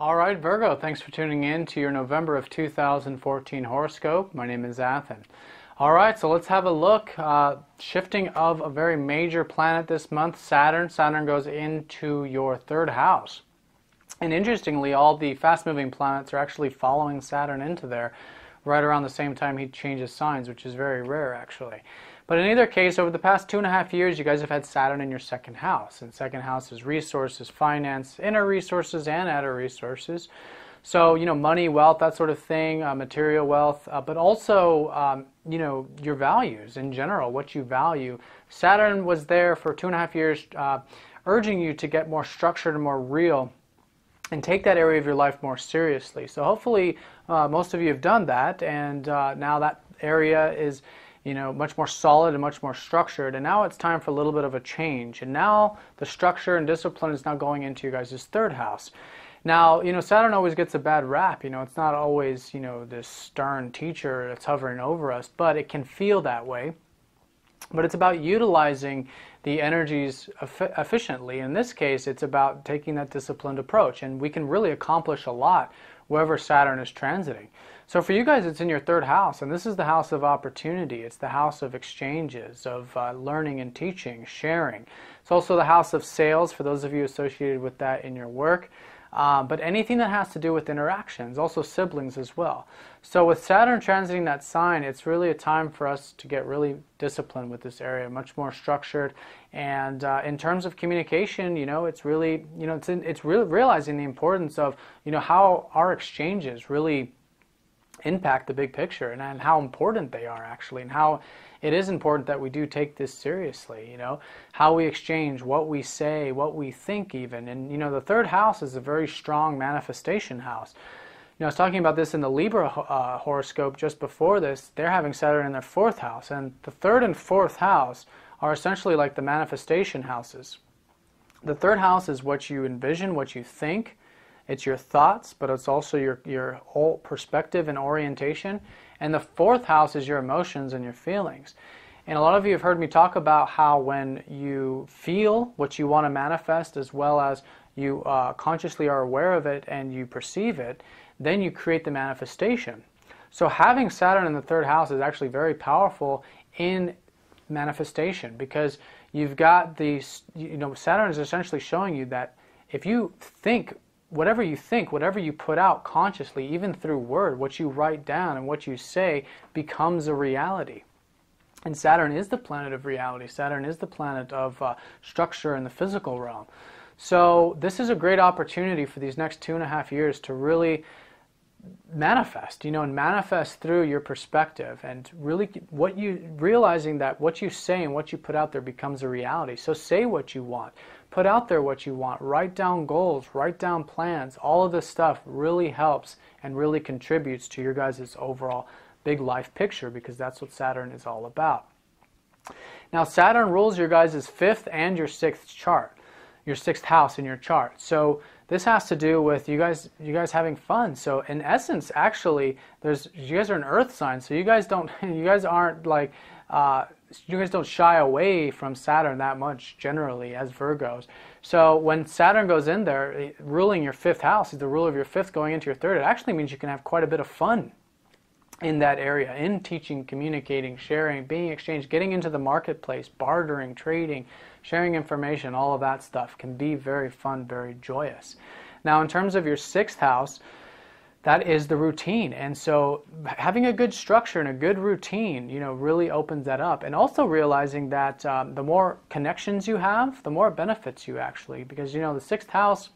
All right, Virgo, thanks for tuning in to your November of 2014 horoscope. My name is Athen. All right, so let's have a look. Shifting of a very major planet this month, Saturn. Saturn goes into your third house. And interestingly, all the fast-moving planets are actually following Saturn into there right around the same time he changes signs, which is very rare, actually. But in either case, over the past 2.5 years, you guys have had Saturn in your second house. And second house is resources, finance, inner resources, and outer resources. So, money, wealth, that sort of thing, material wealth, but also, your values in general, what you value. Saturn was there for 2.5 years, urging you to get more structured and more real and take that area of your life more seriously. So hopefully most of you have done that, and now that area is much more solid and much more structured, and now it's time for a little bit of a change. And now the structure and discipline is now going into you guys' third house. Now, Saturn always gets a bad rap. It's not always, this stern teacher that's hovering over us, but it can feel that way. But it's about utilizing the energies efficiently. In this case, it's about taking that disciplined approach, and we can really accomplish a lot wherever Saturn is transiting. So for you guys, it's in your third house, and this is the house of opportunity. It's the house of exchanges, of learning and teaching, sharing. It's also the house of sales for those of you associated with that in your work. But anything that has to do with interactions, also siblings as well. So with Saturn transiting that sign, it's really a time for us to get really disciplined with this area, much more structured. And in terms of communication, it's really, it's really realizing the importance of, how our exchanges really impact the big picture, and how important they are actually, and how it is important that we do take this seriously, how we exchange, what we say, what we think even. And the third house is a very strong manifestation house. I was talking about this in the Libra horoscope just before this. They're having Saturn in their fourth house, and the third and fourth house are essentially like the manifestation houses. The third house is what you envision, what you think. It's your thoughts, but it's also your whole perspective and orientation. And the fourth house is your emotions and your feelings. And a lot of you have heard me talk about how when you feel what you want to manifest, as well as you consciously are aware of it and you perceive it, then you create the manifestation. So having Saturn in the third house is actually very powerful in manifestation, because you've got these, Saturn is essentially showing you that if you think, whatever you put out consciously, even through word, what you write down and what you say becomes a reality. And Saturn is the planet of reality. Saturn is the planet of structure in the physical realm. So this is a great opportunity for these next 2.5 years to really manifest, and manifest through your perspective, and really realizing that what you say and what you put out there becomes a reality. So say what you want, put out there what you want, write down goals, write down plans. All of this stuff really helps and really contributes to your guys' overall big life picture, because that's what Saturn is all about. Now Saturn rules your guys' fifth and your sixth chart, your sixth house in your chart. So this has to do with you guys having fun. So in essence, actually, you guys are an earth sign, so you guys don't shy away from Saturn that much generally as Virgos. So when Saturn goes in there, ruling your fifth house, is the ruler of your fifth going into your third, it actually means you can have quite a bit of fun in that area, in teaching, communicating, sharing, being exchanged, getting into the marketplace, bartering, trading, sharing information. All of that stuff can be very fun, very joyous. Now in terms of your sixth house, that is the routine, and so having a good structure and a good routine, really opens that up. And also realizing that the more connections you have, the more it benefits you actually, because the sixth house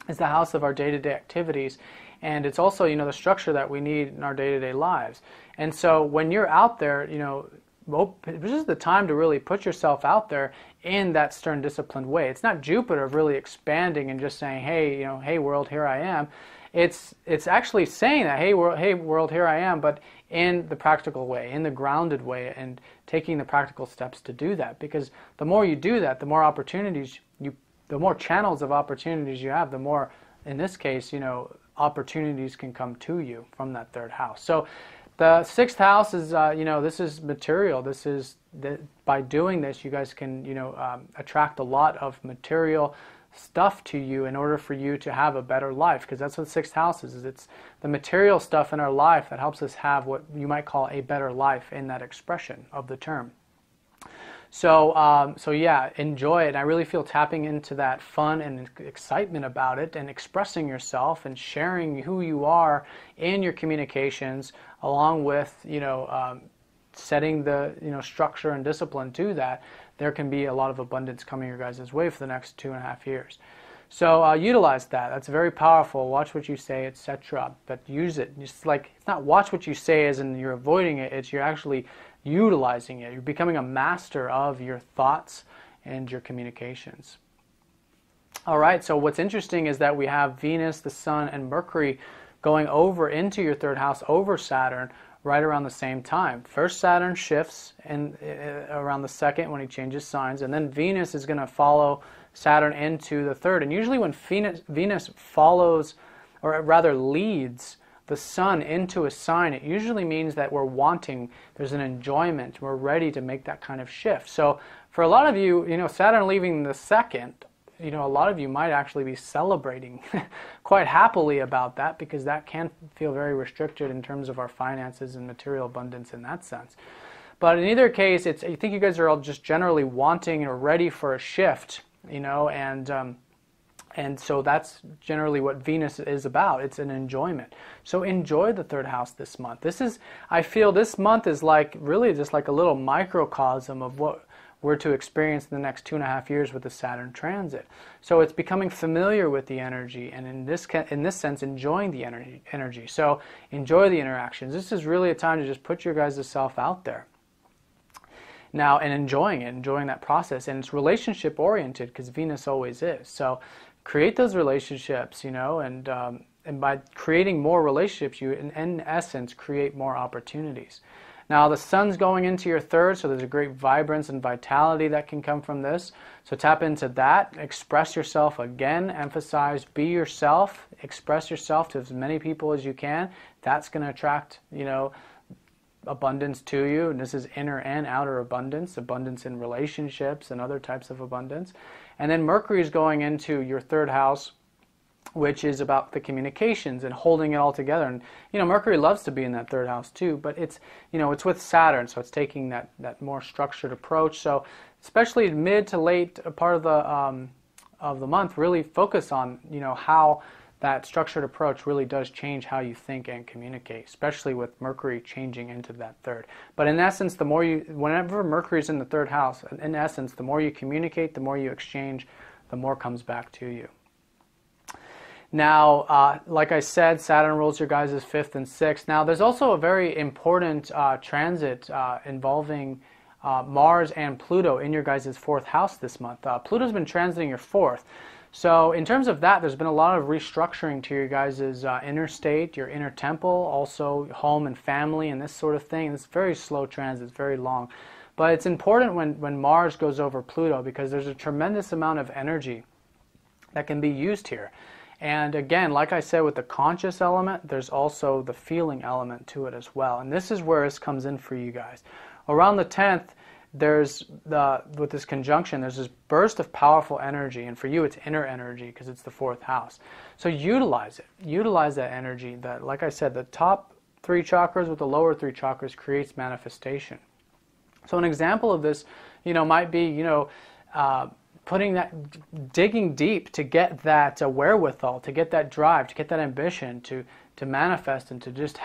is the house of our day-to-day activities, and it's also the structure that we need in our day-to-day lives. And so when you're out there, this is the time to really put yourself out there in that stern, disciplined way. It's not Jupiter really expanding and just saying, hey, hey world, here I am. It's actually saying that, hey world, here I am, but in the practical way, in the grounded way, and taking the practical steps to do that. Because the more you do that, the more opportunities the more channels of opportunities you have, the more, in this case, opportunities can come to you from that third house. So the sixth house is, this is material. This is by doing this, you guys can, attract a lot of material stuff to you in order for you to have a better life, because that's what the sixth house is. It's the material stuff in our life that helps us have what you might call a better life in that expression of the term. So, so yeah, enjoy it. I really feel tapping into that fun and excitement about it, and expressing yourself and sharing who you are in your communications, along with, setting the, structure and discipline to that. There can be a lot of abundance coming your guys' way for the next 2.5 years. So utilize that. That's very powerful. Watch what you say, etc. But use it. It's not watch what you say as in you're avoiding it. It's you're actually utilizing it. You're becoming a master of your thoughts and your communications. All right, so what's interesting is that we have Venus, the Sun, and Mercury going over into your third house over Saturn right around the same time. First, Saturn shifts around the second when he changes signs, and then Venus is going to follow Saturn into the third. And usually when Venus follows, or rather leads, the Sun into a sign, it usually means that we're wanting, there's an enjoyment, we're ready to make that kind of shift. So for a lot of you, Saturn leaving the second, a lot of you might actually be celebrating quite happily about that, because that can feel very restricted in terms of our finances and material abundance in that sense. But in either case, I think you guys are all just generally wanting or ready for a shift, and so that's generally what Venus is about. It's an enjoyment. So enjoy the third house this month. I feel this month is really just like a little microcosm of what we're to experience in the next 2.5 years with the Saturn transit. So it's becoming familiar with the energy, and in this sense, enjoying the energy. So enjoy the interactions. This is really a time to just put your guys' self out there now, and enjoying that process. And it's relationship oriented, because Venus always is. So create those relationships, and by creating more relationships, you in essence create more opportunities. Now the Sun's going into your third, so there's a great vibrance and vitality that can come from this. So tap into that, express yourself again, emphasize, be yourself, express yourself to as many people as you can. That's going to attract, abundance to you. And this is inner and outer abundance in relationships and other types of abundance. And then Mercury is going into your third house, which is about the communications and holding it all together. And Mercury loves to be in that third house too, but it's it's with Saturn, so it's taking that more structured approach. So especially mid to late part of the month, really focus on how that structured approach really does change how you think and communicate, especially with Mercury changing into that third. But in essence, whenever Mercury is in the third house, in essence, the more you communicate, the more you exchange, the more comes back to you. Now, like I said, Saturn rules your guys' 5th and 6th. Now, there's also a very important transit involving Mars and Pluto in your guys' 4th house this month. Pluto's been transiting your 4th. So in terms of that, there's been a lot of restructuring to your guys' inner state, your inner temple, also home and family and this sort of thing. It's very slow transit, it's very long. But it's important when Mars goes over Pluto, because there's a tremendous amount of energy that can be used here. And again, like I said, with the conscious element, there's also the feeling element to it as well. And this is where this comes in for you guys. Around the 10th, with this conjunction, there's this burst of powerful energy. And for you, it's inner energy, because it's the 4th house. So utilize it. Utilize that energy. Like I said, the top 3 chakras with the lower 3 chakras creates manifestation. So an example of this, might be, digging deep to get that wherewithal, to get that drive, to get that ambition, to manifest, and to just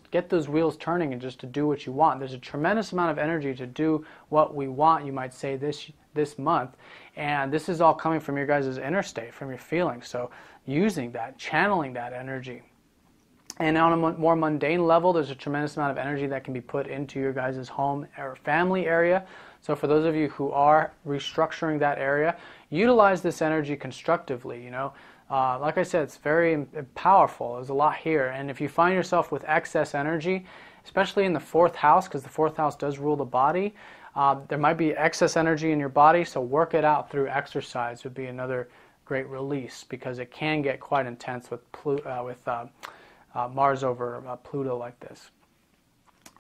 get those wheels turning and just to do what you want. There's a tremendous amount of energy to do what we want, you might say, this month. And this is all coming from your guys' inner state, from your feelings. So using that, channeling that energy. And on a more mundane level, there's a tremendous amount of energy that can be put into your guys' home or family area. So for those of you who are restructuring that area, utilize this energy constructively. Like I said, it's very powerful. There's a lot here. And if you find yourself with excess energy, especially in the 4th house, because the 4th house does rule the body, there might be excess energy in your body, so work it out through exercise would be another great release, because it can get quite intense with Mars over Pluto like this.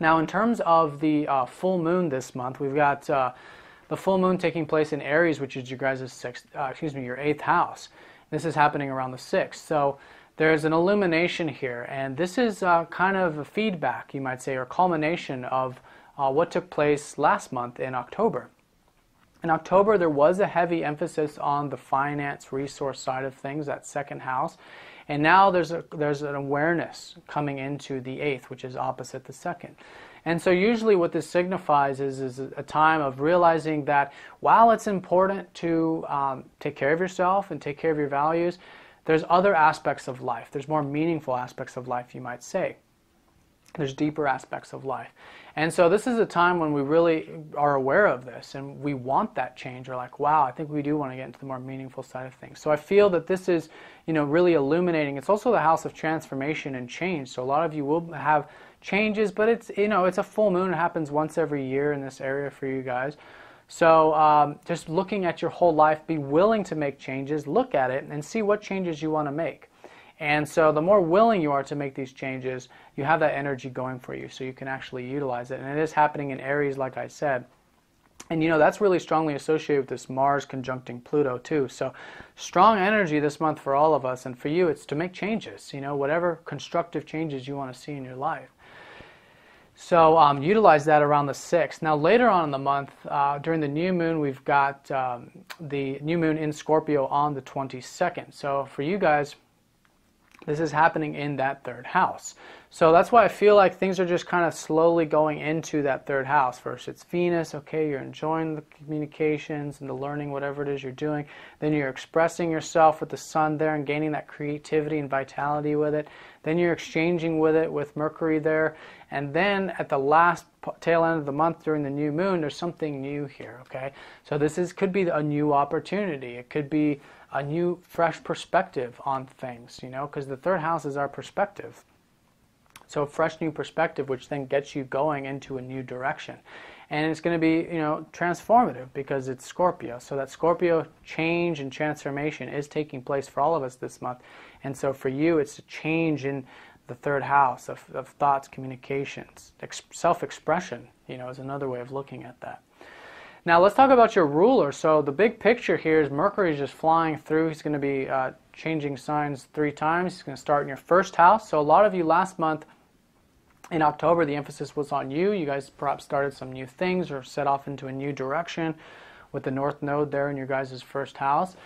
Now, in terms of the full moon this month, we've got the full moon taking place in Aries, which is your guys' your 8th house. This is happening around the 6th. So there's an illumination here, and this is kind of a feedback, you might say, or culmination of what took place last month in October. In October, there was a heavy emphasis on the finance resource side of things, that 2nd house. And now there's an awareness coming into the 8th, which is opposite the 2nd. And so usually what this signifies is a time of realizing that while it's important to take care of yourself and take care of your values, there's other aspects of life. There's more meaningful aspects of life, you might say. There's deeper aspects of life. And so this is a time when we really are aware of this and we want that change. We're like, wow, I think we do want to get into the more meaningful side of things. So I feel that this is, really illuminating. It's also the house of transformation and change. So a lot of you will have changes, but it's, it's a full moon. It happens once every year in this area for you guys. So just looking at your whole life, be willing to make changes, look at it and see what changes you want to make. And so the more willing you are to make these changes, you have that energy going for you so you can actually utilize it. And it is happening in Aries, like I said. And that's really strongly associated with this Mars conjuncting Pluto too. So strong energy this month for all of us. And for you, it's to make changes, whatever constructive changes you want to see in your life. So utilize that around the 6th. Now later on in the month, during the new moon, we've got the new moon in Scorpio on the 22nd. So for you guys, this is happening in that 3rd house. So that's why I feel like things are just kind of slowly going into that 3rd house. First it's Venus, okay, you're enjoying the communications and the learning, whatever it is you're doing. Then you're expressing yourself with the sun there and gaining that creativity and vitality with it. Then you're exchanging with it with Mercury there. And then at the last tail end of the month during the new moon, there's something new here, okay? So this could be a new opportunity. It could be a new, fresh perspective on things, because the 3rd house is our perspective. So a fresh new perspective, which then gets you going into a new direction. And it's going to be, transformative because it's Scorpio. So that Scorpio change and transformation is taking place for all of us this month. And so for you, it's a change in the 3rd house of thoughts, communications, self-expression, is another way of looking at that. Now let's talk about your ruler. So the big picture here is Mercury is just flying through. He's going to be changing signs 3 times. He's going to start in your 1st house. So a lot of you last month in October, the emphasis was on you. You guys perhaps started some new things or set off into a new direction with the North Node there in your guys' 1st house.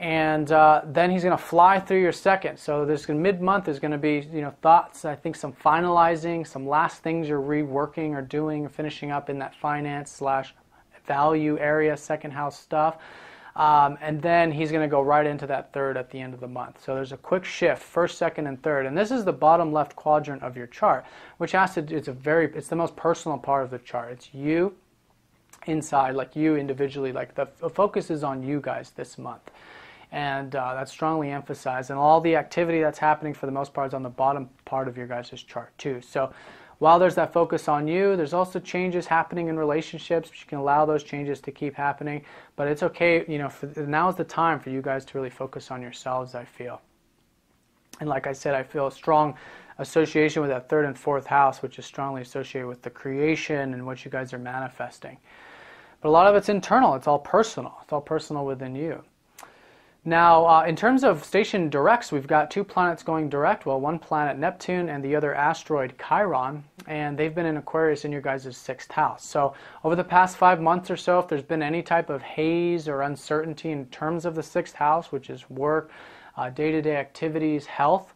And then he's going to fly through your 2nd. So this mid-month is going to be, thoughts, I think some finalizing, some last things you're reworking or doing or finishing up in that finance / value area, 2nd house stuff. And then he's going to go right into that 3rd at the end of the month. So there's a quick shift, 1st, 2nd, and 3rd. And this is the bottom left quadrant of your chart, which has to do, it's the most personal part of the chart. It's you inside, like you individually, like the focus is on you guys this month. And that's strongly emphasized. And all the activity that's happening for the most part is on the bottom part of your guys' chart too. So while there's that focus on you, there's also changes happening in relationships. You can allow those changes to keep happening. But it's okay, now is the time for you guys to really focus on yourselves, I feel. And like I said, I feel a strong association with that 3rd and 4th house, which is strongly associated with the creation and what you guys are manifesting. But a lot of it's internal. It's all personal. It's all personal within you. Now, in terms of station directs, we've got 2 planets going direct. Well, one planet, Neptune, and the other asteroid, Chiron, and they've been in Aquarius in your guys' 6th house. So over the past 5 months or so, if there's been any type of haze or uncertainty in terms of the 6th house, which is work, day-to-day activities, health,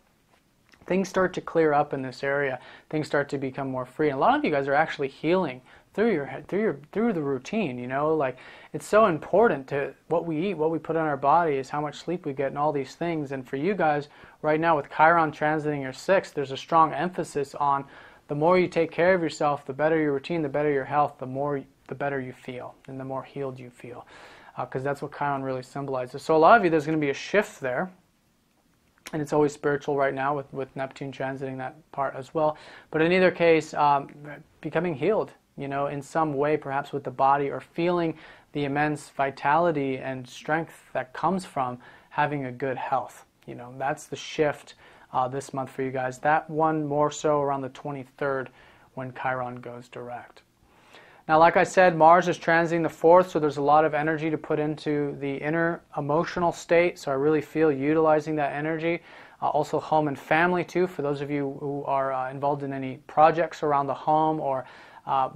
things start to clear up in this area. Things start to become more free. And a lot of you guys are actually healing through the routine, like it's so important to what we eat, what we put in our bodies, how much sleep we get, and all these things. And for you guys right now with Chiron transiting your 6th, there's a strong emphasis on the more you take care of yourself, the better your routine, the better your health, the better you feel, and the more healed you feel, because that's what Chiron really symbolizes. So a lot of you, there's going to be a shift there. And it's always spiritual right now with Neptune transiting that part as well. But in either case, becoming healed, in some way, perhaps with the body, or feeling the immense vitality and strength that comes from having a good health. That's the shift this month for you guys. That one more so around the 23rd when Chiron goes direct. Now, like I said, Mars is transiting the 4th, so there's a lot of energy to put into the inner emotional state, so I really feel utilizing that energy. Also home and family too, for those of you who are involved in any projects around the home or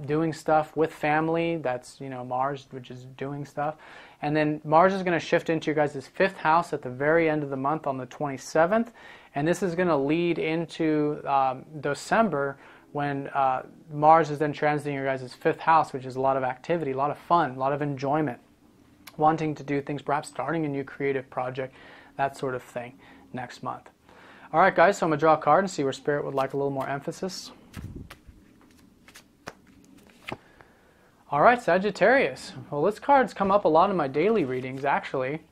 doing stuff with family. That's, Mars, which is doing stuff. And then Mars is going to shift into your guys' 5th house at the very end of the month on the 27th, and this is going to lead into December, when Mars is then transiting your guys' 5th house, which is a lot of activity, a lot of fun, a lot of enjoyment, wanting to do things, perhaps starting a new creative project, that sort of thing next month. All right, guys, so I'm going to draw a card and see where Spirit would like a little more emphasis. All right, Sagittarius. Well, this card's come up a lot in my daily readings, actually,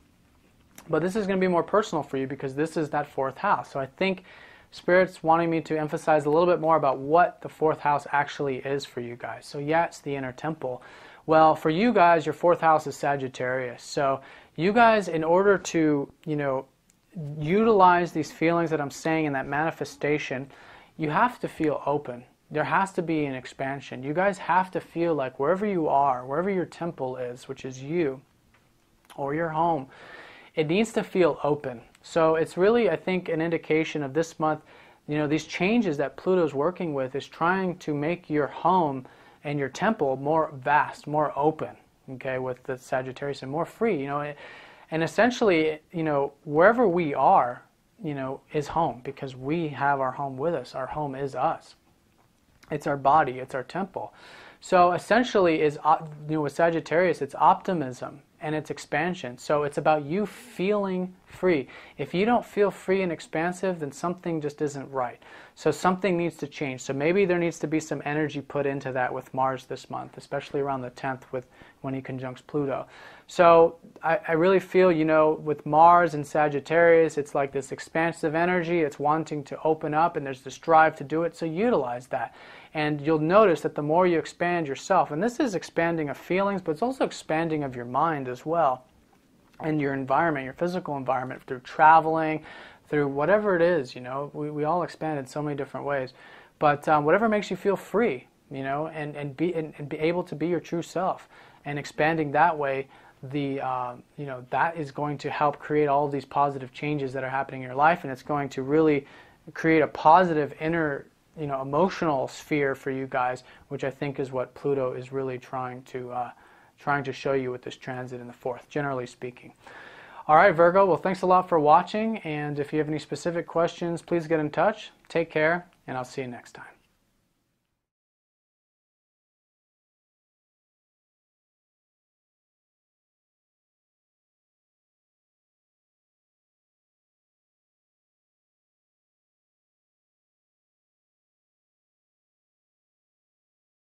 but this is going to be more personal for you because this is that 4th house. So I think Spirit's wanting me to emphasize a little bit more about what the 4th house actually is for you guys. So yeah, it's the inner temple. Well, for you guys, your 4th house is Sagittarius. So you guys, in order to, utilize these feelings that I'm saying in that manifestation, you have to feel open. There has to be an expansion. You guys have to feel like wherever you are, wherever your temple is, which is you, or your home, it needs to feel open. So it's really, I think, an indication of this month, these changes that Pluto's working with is trying to make your home and your temple more vast, more open, okay, with the Sagittarius, and more free, and essentially, wherever we are, is home, because we have our home with us. Our home is us. It's our body, it's our temple. So essentially, with Sagittarius, it's optimism and it's expansion. So it's about you feeling free. If you don't feel free and expansive, then something just isn't right. So something needs to change. So maybe there needs to be some energy put into that with Mars this month, especially around the 10th when he conjuncts Pluto. So I really feel, with Mars and Sagittarius, it's like this expansive energy. It's wanting to open up, and there's this drive to do it. So utilize that. And you'll notice that the more you expand yourself, and this is expanding of feelings, but it's also expanding of your mind as well, and your environment, your physical environment, through traveling, through whatever it is, we all expand in so many different ways. But whatever makes you feel free, and be able to be your true self, and expanding that way, that is going to help create all of these positive changes that are happening in your life, and it's going to really create a positive inner, emotional sphere for you guys, which I think is what Pluto is really trying to show you with this transit in the 4th, generally speaking. All right, Virgo, well, thanks a lot for watching, and if you have any specific questions, please get in touch. Take care, and I'll see you next time.